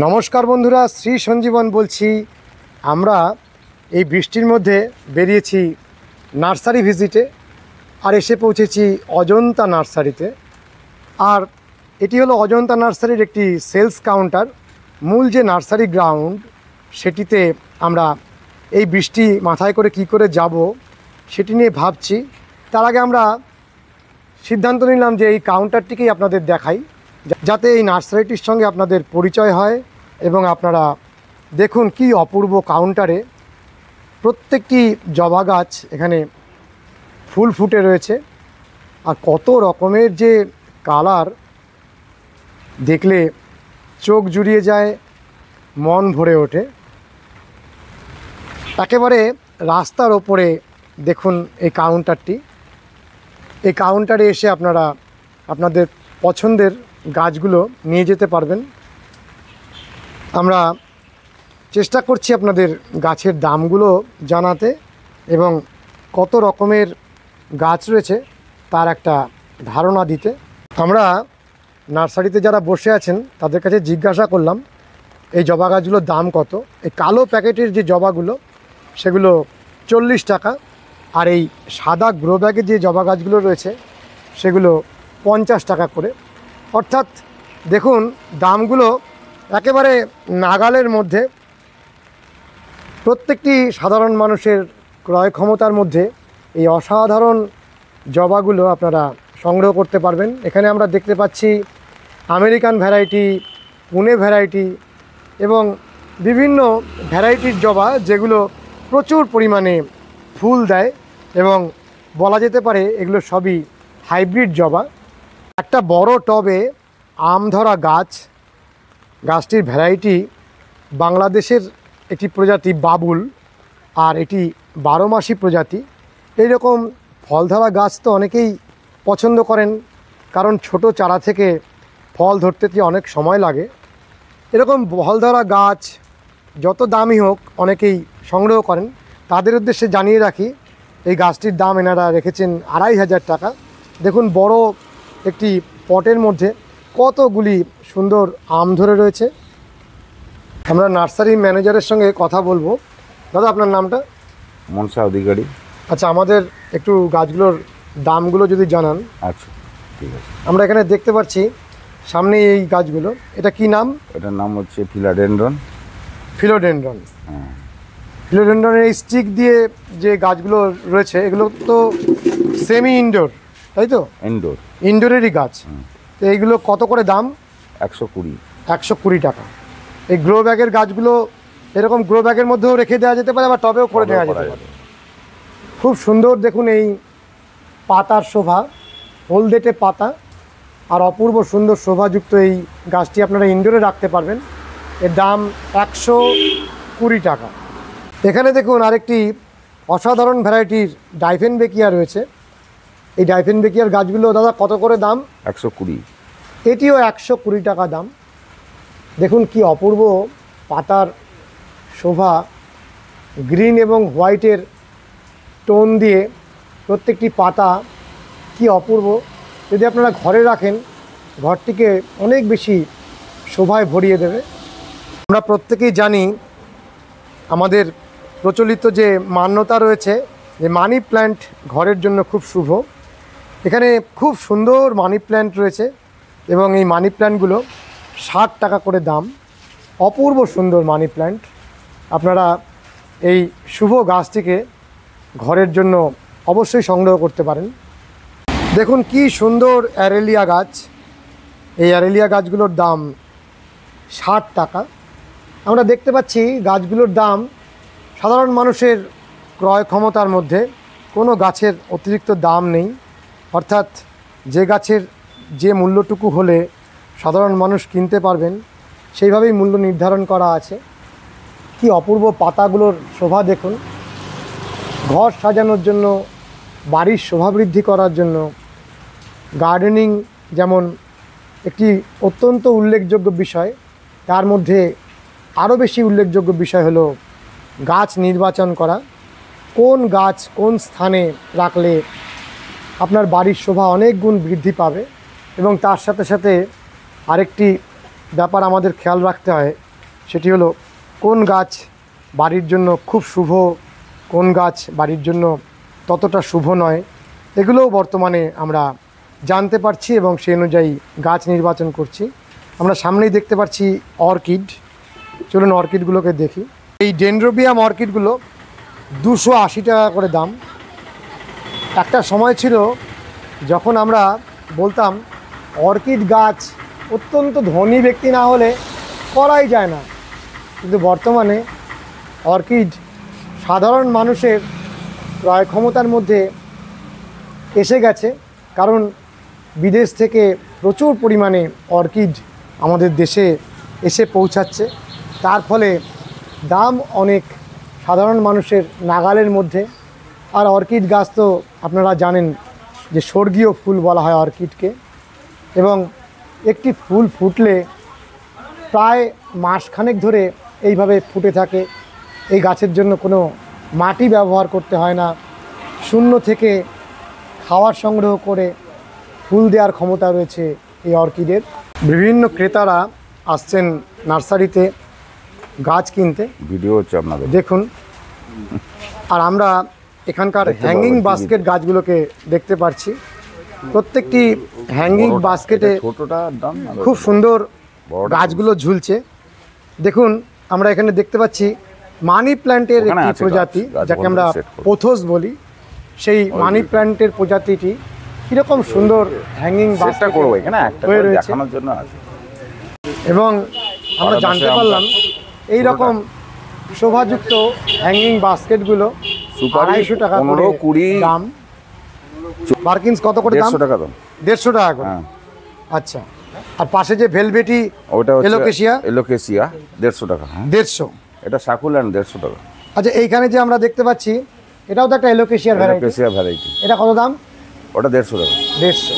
নমস্কার বন্ধুরা, শ্রী সঞ্জীবন বলছি। আমরা এই বৃষ্টির মধ্যে বেরিয়েছি নার্সারি ভিজিটে, আর এসে পৌঁছেছি অজন্তা নার্সারিতে। আর এটি হলো অজন্তা নার্সারির একটি সেলস কাউন্টার। মূল যে নার্সারি গ্রাউন্ড, সেটিতে আমরা এই বৃষ্টি মাথায় করে কি করে যাব সেটি নিয়ে ভাবছি। তার আগে আমরা সিদ্ধান্ত নিলাম যে এই কাউন্টারটিকেই আপনাদের দেখাই, যাতে এই নার্সারিটির সঙ্গে আপনাদের পরিচয় হয় এবং আপনারা দেখুন কি অপূর্ব কাউন্টারে প্রত্যেকটি জবা গাছ এখানে ফুল ফুটে রয়েছে। আর কত রকমের যে কালার, দেখলে চোখ জুড়িয়ে যায়, মন ভরে ওঠে। একেবারে রাস্তার ওপরে দেখুন এই কাউন্টারটি। এই কাউন্টারে এসে আপনারা আপনাদের পছন্দের গাছগুলো নিয়ে যেতে পারবেন। আমরা চেষ্টা করছি আপনাদের গাছের দামগুলো জানাতে এবং কত রকমের গাছ রয়েছে তার একটা ধারণা দিতে। আমরা নার্সারিতে যারা বসে আছেন তাদের কাছে জিজ্ঞাসা করলাম এই জবা গাছগুলোর দাম কত। এই কালো প্যাকেটের যে জবাগুলো সেগুলো 40 টাকা, আর এই সাদা গ্রো ব্যাগে যে জবা গাছগুলো রয়েছে সেগুলো 50 টাকা করে। অর্থাৎ দেখুন দামগুলো একেবারে নাগালের মধ্যে। প্রত্যেকটি সাধারণ মানুষের ক্রয় ক্ষমতার মধ্যে এই অসাধারণ জবাগুলো আপনারা সংগ্রহ করতে পারবেন। এখানে আমরা দেখতে পাচ্ছি আমেরিকান ভ্যারাইটি, পুনে ভ্যারাইটি এবং বিভিন্ন ভ্যারাইটির জবা, যেগুলো প্রচুর পরিমাণে ফুল দেয় এবং বলা যেতে পারে এগুলো সবই হাইব্রিড জবা। একটা বড় টবে আম ধরা গাছ, গাছটির ভ্যারাইটি বাংলাদেশের একটি প্রজাতি বাবুল, আর এটি 12 মাসি প্রজাতি। এইরকম ফল ধরা গাছ তো অনেকেই পছন্দ করেন, কারণ ছোট চারা থেকে ফল ধরতে অনেক সময় লাগে। এরকম ফল ধরা গাছ যত দামি হোক অনেকেই সংগ্রহ করেন। তাদের উদ্দেশ্যে জানিয়ে রাখি এই গাছটির দাম এনারা রেখেছেন 2500 টাকা। দেখুন বড় একটি পটের মধ্যে কতগুলি সুন্দর আম ধরে রয়েছে। আমরা নার্সারি ম্যানেজারের সঙ্গে কথা বলবো। দাদা, আপনার নামটা? মনসা অধিকারী। আচ্ছা, আমাদের একটু গাছগুলোর দামগুলো যদি জানান। আচ্ছা, ঠিক আছে। আমরা এখানে দেখতে পাচ্ছি সামনে এই গাছগুলো, এটা কি নাম? এটার নাম হচ্ছে ফিলাডেন্ড্রন। ফিলোডেন্ড্রন। ফিলোডেন্ড্রনের এই স্টিক দিয়ে যে গাছগুলো রয়েছে এগুলো তো সেমি ইনডোর, তাই তো? ইনডোর, ইনডোরেরই গাছ। তো এইগুলো কত করে দাম? 120। 120 টাকা। এই গ্রো ব্যাগের গাছগুলো এরকম গ্রো ব্যাগের মধ্যেও রেখে দেওয়া যেতে পারে, আবার টবেও করে নেওয়া যেতে পারে। খুব সুন্দর দেখুন এই পাতার শোভা, হলদেটে পাতা, আর অপূর্ব সুন্দর শোভাযুক্ত এই গাছটি আপনারা ইনডোরে রাখতে পারবেন। এর দাম 120 টাকা। এখানে দেখুন আরেকটি অসাধারণ ভ্যারাইটির ডাইফেনবেকিয়া রয়েছে। এই ডাইফেনবেকিয়ার গাছগুলো দাদা কত করে দাম? 120। এটিও 120 টাকা দাম। দেখুন কি অপূর্ব পাতার শোভা, গ্রিন এবং হোয়াইটের টোন দিয়ে প্রত্যেকটি পাতা কি অপূর্ব। যদি আপনারা ঘরে রাখেন ঘরটিকে অনেক বেশি শোভায় ভরিয়ে দেবে। আমরা প্রত্যেকেই জানি আমাদের প্রচলিত যে মান্যতা রয়েছে যে মানি প্ল্যান্ট ঘরের জন্য খুব শুভ। এখানে খুব সুন্দর মানি প্ল্যান্ট রয়েছে এবং এই মানি প্ল্যান্টগুলো 60 টাকা করে দাম। অপূর্ব সুন্দর মানি প্ল্যান্ট। আপনারা এই শুভ গাছটিকে ঘরের জন্য অবশ্যই সংগ্রহ করতে পারেন। দেখুন কি সুন্দর অ্যারেলিয়া গাছ। এই অ্যারেলিয়া গাছগুলোর দাম 60 টাকা। আমরা দেখতে পাচ্ছি গাছগুলোর দাম সাধারণ মানুষের ক্রয় ক্ষমতার মধ্যে, কোনো গাছের অতিরিক্ত দাম নেই। অর্থাৎ যে গাছের যে মূল্যটুকু হলে সাধারণ মানুষ কিনতে পারবেন সেইভাবেই মূল্য নির্ধারণ করা আছে। কি অপূর্ব পাতাগুলোর শোভা দেখুন। ঘর সাজানোর জন্য, বাড়ির শোভা বৃদ্ধি করার জন্য, গার্ডেনিং যেমন একটি অত্যন্ত উল্লেখযোগ্য বিষয়, তার মধ্যে আরও বেশি উল্লেখযোগ্য বিষয় হলো গাছ নির্বাচন করা। কোন গাছ কোন স্থানে রাখলে আপনার বাড়ির শোভা অনেক গুণ বৃদ্ধি পাবে। এবং তার সাথে সাথে আরেকটি ব্যাপার আমাদের খেয়াল রাখতে হয়, সেটি হলো কোন গাছ বাড়ির জন্য খুব শুভ, কোন গাছ বাড়ির জন্য ততটা শুভ নয়, এগুলোও বর্তমানে আমরা জানতে পারছি এবং সেই অনুযায়ী গাছ নির্বাচন করছি। আমরা সামনেই দেখতে পাচ্ছি অর্কিড। চলুন অর্কিডগুলোকে দেখি। এই ডেনড্রোবিয়াম অর্কিডগুলো 280 টাকা করে দাম। একটা সময় ছিল যখন আমরা বলতাম অর্কিড গাছ অত্যন্ত ধনী ব্যক্তি না হলে করাই যায় না, কিন্তু বর্তমানে অর্কিড সাধারণ মানুষের ক্রয় ক্ষমতার মধ্যে এসে গেছে, কারণ বিদেশ থেকে প্রচুর পরিমাণে অর্কিড আমাদের দেশে এসে পৌঁছাচ্ছে। তার ফলে দাম অনেক সাধারণ মানুষের নাগালের মধ্যে। আর অর্কিড গাছ তো আপনারা জানেন যে স্বর্গীয় ফুল বলা হয় অর্কিডকে, এবং একটি ফুল ফুটলে প্রায় মাসখানেক ধরে এইভাবে ফুটে থাকে। এই গাছের জন্য কোনো মাটি ব্যবহার করতে হয় না, শূন্য থেকে খাবার সংগ্রহ করে ফুল দেওয়ার ক্ষমতা রয়েছে এই অর্কিডের। বিভিন্ন ক্রেতারা আসছেন নার্সারিতে গাছ কিনতে, ভিডিও হচ্ছে আপনাদের দেখুন। আর আমরা এখানকার হ্যাঙ্গিং বাস্কেট গাছগুলোকে দেখতে পাচ্ছি। প্রত্যেকটি হ্যাঙ্গিং বাস্কেটে ছোটটার দাম খুব সুন্দর গাছগুলো ঝুলছে। দেখুন আমরা এখানে দেখতে পাচ্ছি মানি প্ল্যান্টের একটি প্রজাতি, যাকে আমরা পোথোস বলি, সেই মানি প্ল্যান্টের প্রজাতিটি কীরকম সুন্দর হ্যাঙ্গিং বাস্কেট করবো এখানে একটা হয়ে রয়েছে। দেখানোর জন্য আছে। এবং আমরা জানতে পারলাম এই রকম শোভাযুক্ত হ্যাঙ্গিং বাস্কেটগুলো 250 টাকা করে 15-20 দাম। পার্কিন্স কত করে দাম? 150 টাকা দাম। 150 টাকা করে। আচ্ছা, আর পাশে যে ভেলভেটি ওটা হচ্ছে এলোকেশিয়া 150 টাকা। 150। এটা সাকুল্যান্ড 150 টাকা। আচ্ছা, এইখানে যে আমরা দেখতে পাচ্ছি এটাও তো একটা এলোকেশিয়ার ভ্যারাইটি। Alocasia variety. এটা কত দাম? ওটা 150 টাকা। 150।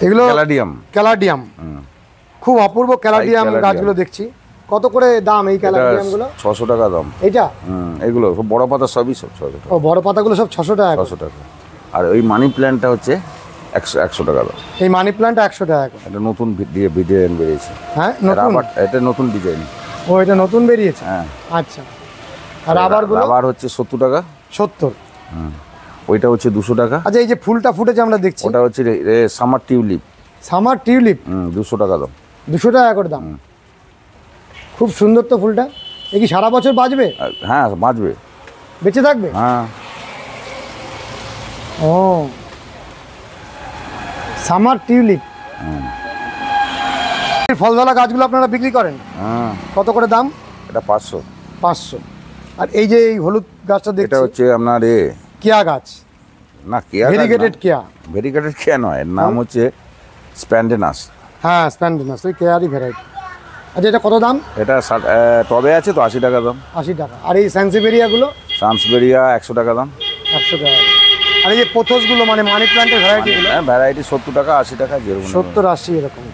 এগুলো ক্যালাডিয়াম। ক্যালাডিয়াম, খুব অপূর্ব ক্যালাডিয়াম গাছগুলো দেখছি। কত করে দাম এই ক্যালাডিয়ামগুলো? 600 টাকা দাম। এইটা এগুলো সব বড় পাতা সবই 600 টাকা। ও, বড় পাতাগুলো সব 600 টাকা। 600 টাকা। আর ওই মানি প্ল্যান্টটা হচ্ছে 100 টাকা দাম। এই মানি প্ল্যান্ট 100 টাকা করে। এটা নতুন ডিজাইন বেরিয়েছে। হ্যাঁ, নতুন। এটা নতুন ডিজাইন। ও, এটা নতুন বেরিয়েছে। হ্যাঁ। আচ্ছা, আর রাবারগুলো? রাবার হচ্ছে 70 টাকা। 70। ওইটা হচ্ছে 200 টাকা। আচ্ছা, এই যে ফুলটা ফুটেছে আমরা দেখছি, ওটা হচ্ছে সামার টিউলিপ। সামার টিউলিপ 200 টাকা দাম। 200 টাকা করে দাম। খুব সুন্দর তো ফুলটা। এ কি সারা বছর বাঁচবে? হ্যাঁ, বাঁচবে, বেঁচে থাকবে। হ্যাঁ। ও, সামার টিউলিপ। ফলধরা গাছগুলো আপনারা বিক্রি করেন? হ্যাঁ। কত করে দাম? এটা 500। 500। আর এই যে এই হলুদ গাছটা দেখছি, এটা হচ্ছে আপনার কেয়া গাছ। না, কেয়া ভেরিগেটেড কেয়া। ভেরিগেটেড কেয়া নয়, এর নাম হচ্ছে স্প্যান্ডেনাস। হ্যাঁ, স্প্যান্ডেনাস, ওই কেয়ারই ভ্যারাইটি। আচ্ছা, এটা কত দাম? এটা টবে আছে তো 80 টাকা দাম। 80 টাকা। আর এই স্যান্সিভেরিয়াগুলো? সানসবেরিয়া 100 টাকা দাম। 100 টাকা। আর এই যে পোথোসগুলো মানে মানি প্ল্যান্টের ভ্যারাইটিগুলো? হ্যাঁ, ভ্যারাইটি 70 টাকা 80 টাকা, যেরকম 70-80 এরকম।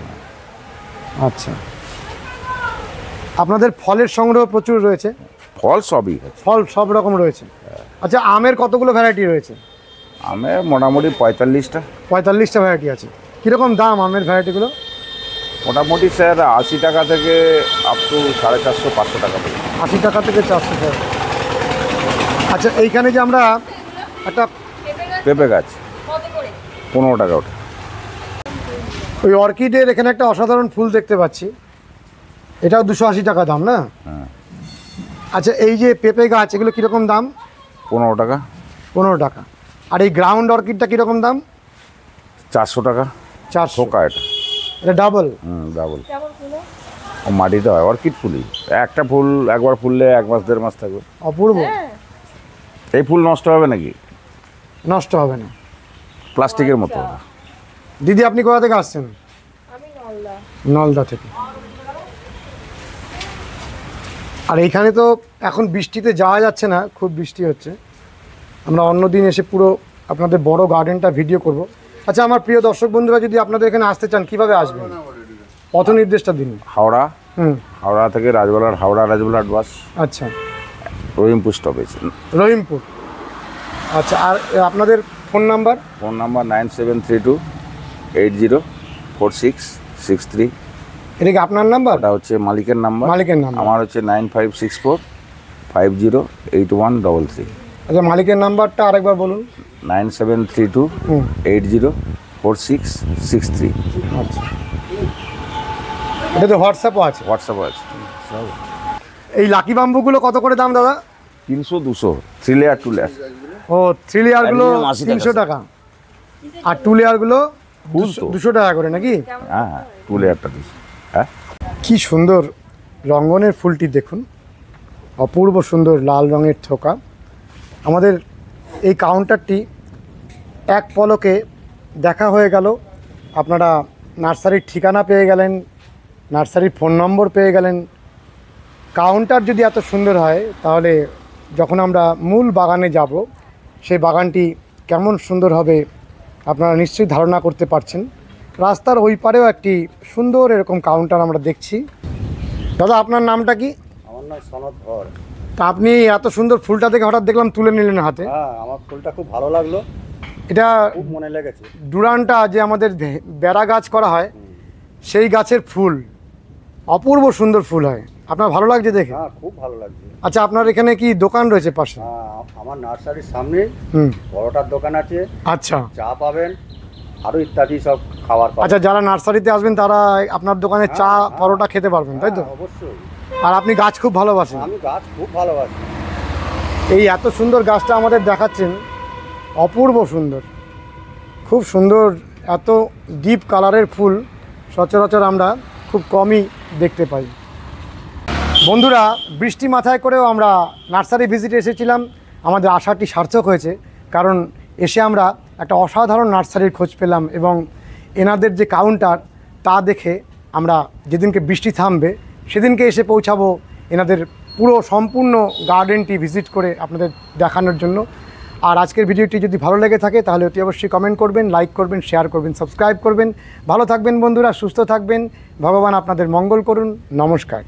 আচ্ছা, আপনাদের ফলের সংগ্রহ প্রচুর রয়েছে? ফল সবই আছে। ফল সব রকম রয়েছে। আচ্ছা, আমের কতগুলো ভ্যারাইটি রয়েছে? আমের মোটামুটি 45টা। 45টা ভ্যারাইটি আছে। কীরকম দাম আমের ভ্যারাইটিগুলো? মোটামুটি স্যার 80 টাকা থেকে আপ টু 450-500 টাকা পর্যন্ত। 80 টাকা থেকে 400 টাকা। আচ্ছা, এইখানে যে আমরা একটা পেঁপে গাছ 15 টাকা ওটা। ওই অর্কিডের এখানে একটা অসাধারণ ফুল দেখতে পাচ্ছি, এটাও 280 টাকা দাম না? হ্যাঁ। আচ্ছা, এই যে পেঁপে গাছ এগুলো কীরকম দাম? 15 টাকা। 15 টাকা। আর এই গ্রাউন্ড অর্কিডটা কীরকম দাম? 400 টাকা। 400। পোকা এটা। এটা ডাবল? ডাবল। ও মাটিতে হয় অর্কিড ফুলই। একটা ফুল একবার ফুললে 1 মাস 1.5 মাস থাকবে। অপূর্ব। এই ফুল নষ্ট হবে নাকি? নষ্ট হবে না, প্লাস্টিকের মতো। দিদি আপনি কোথা থেকে আসছেন? আমি নলদা। নলদা থেকে। আর এইখানে তো এখন বৃষ্টিতে যাওয়া যাচ্ছে না, খুব বৃষ্টি হচ্ছে। আমরা অন্য দিন এসে পুরো আপনাদের বড় গার্ডেনটা ভিডিও করব। আচ্ছা, আমার প্রিয় দর্শক বন্ধুরা যদি আপনাদের এখানে আসতে চান কিভাবে আসবেন? পথ নির্দেশটা দিন। হাওড়া। হাওড়া থেকে রাজবলার বাস। আচ্ছা, রহিমপুর স্টপেজ। রহিমপুর। আচ্ছা, আর আপনাদের ফোন নাম্বার? Phone number 9732804663। এটা কি আপনার নাম্বার? ওটা হচ্ছে মালিকের নাম্বার। মালিকের নাম্বার। আমার হচ্ছে 95645083। আচ্ছা, মালিকের নাম্বারটা আরেকবার বলুন। 9732804663। আচ্ছা, এটা তো হোয়াটসঅ্যাপও আছে? হোয়াটসঅ্যাপও আছে। এই লাকি বাম্বুগুলো কত করে দাম দাদা? 300 200, 3 লেয়ার 2 লেয়ার। ও, 3 লেয়ারগুলো একদম 80 টাকা। 300 টাকা, আর 2 লেয়ারগুলো 200 200 টাকা করে নাকি? হ্যাঁ, 2 লেয়ারটা 200। হ্যাঁ, কি সুন্দর রঙ্গনের ফুলটি দেখুন, অপূর্ব সুন্দর লাল রঙের থোকা। আমাদের এই কাউন্টারটি এক পলকে দেখা হয়ে গেল। আপনারা নার্সারির ঠিকানা পেয়ে গেলেন, নার্সারির ফোন নম্বর পেয়ে গেলেন। কাউন্টার যদি এত সুন্দর হয়, তাহলে যখন আমরা মূল বাগানে যাব, সেই বাগানটি কেমন সুন্দর হবে আপনারা নিশ্চয়ই ধারণা করতে পারছেন। রাস্তার ওই পারেও একটি সুন্দর এরকম কাউন্টার আমরা দেখছি। দাদা, আপনার নামটা কি? আমার নাম সনদ ধর। তা আপনি এত সুন্দর ফুলটা দেখে হঠাৎ দেখলাম তুলে নিলেন হাতে। হ্যাঁ, আমার ফুলটা খুব ভালো লাগলো, এটা খুব মনে লেগেছে। ডুরানটা যে আমাদের বেড়া গাছ করা হয়, সেই গাছের ফুল, অপূর্ব সুন্দর ফুল হয়। আপনার ভালো লাগছে দেখে? হ্যাঁ, খুব ভালো লাগছে। আচ্ছা, আপনার এখানে কি দোকান রয়েছে পাশে? হ্যাঁ, আমার নার্সারির সামনে হুম, বড়টার দোকান আছে, আচ্ছা চা পাবেন, আরও ইত্যাদি সব খাবার পাবেন। আচ্ছা, যারা নার্সারিতে আসবেন তারা আপনার দোকানে চা পরোটা খেতে পারবেন, তাই তো? হ্যাঁ, অবশ্যই। আর আপনি গাছ খুব ভালোবাসেন। আমি গাছ খুব ভালোবাসি। এই এত সুন্দর গাছটা আমাদের দেখাচ্ছেন, অপূর্ব সুন্দর, খুব সুন্দর। এত ডিপ কালারের ফুল সচরাচর আমরা খুব কমই দেখতে পাই। বন্ধুরা, বৃষ্টি মাথায় করেও আমরা নার্সারি ভিজিটে এসেছিলাম। আমাদের আশাটি সার্থক হয়েছে, কারণ এসে আমরা একটা অসাধারণ নার্সারির খোঁজ পেলাম, এবং এনাদের যে কাউন্টার তা দেখে আমরা যেদিনকে বৃষ্টি থামবে সেদিনকে এসে পৌঁছাবো এনাদের পুরো সম্পূর্ণ গার্ডেনটি ভিজিট করে আপনাদের দেখানোর জন্য। আর আজকের ভিডিওটি যদি ভালো লেগে থাকে তাহলে অতি অবশ্যই কমেন্ট করবেন, লাইক করবেন, শেয়ার করবেন, সাবস্ক্রাইব করবেন। ভালো থাকবেন বন্ধুরা, সুস্থ থাকবেন, ভগবান আপনাদের মঙ্গল করুন। নমস্কার।